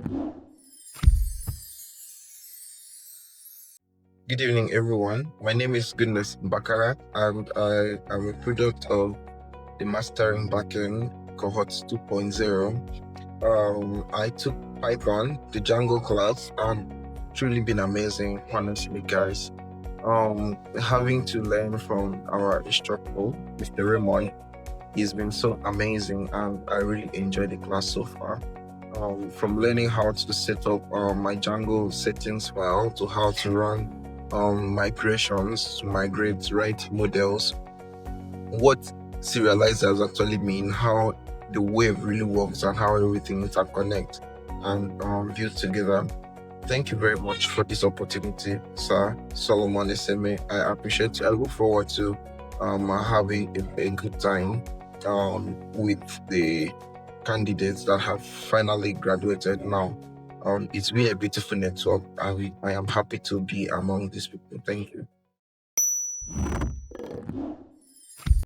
Good evening, everyone. My name is Goodness Mbakara, and I am a product of the Mastering Backend Cohorts 2.0. I took Python, the Django class, and truly been amazing, honestly, guys. Having to learn from our instructor, Mr. Raymond, he's been so amazing, and I really enjoyed the class so far. From learning how to set up my Django settings file to how to run migrations, to migrate, write models, what serializers actually mean, how the wave really works, and how everything interconnects and built together. Thank you very much for this opportunity, Sir Solomon Eseme. I appreciate it. I look forward to having a good time with the candidates that have finally graduated now. It's been a beautiful network, and I am happy to be among these people. Thank you.